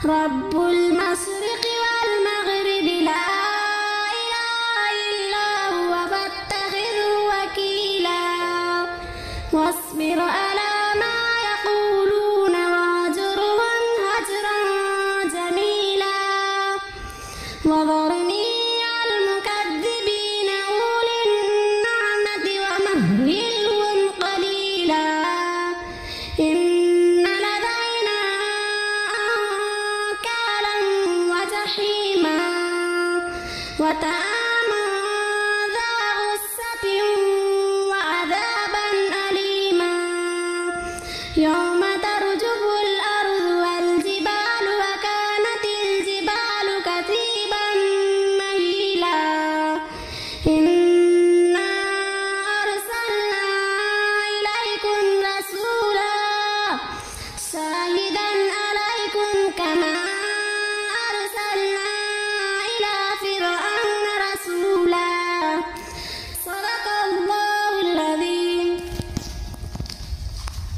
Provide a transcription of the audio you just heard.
رب المشرق والمغرب لا إله إلا هو فاتخذه وكيلا واصبر على ما يقولون وهجرهم هجرا جميلا وذرني المكذبين أولي النعمة ومهلهم قليلا إن لدينا أنكالا وجحيما وطعاما ذا غصة وعذابا أليما يوم ترجف الأرض والجبال وكانت الجبال كثيبا مهيلا إنا أرسلنا إليكم رسولا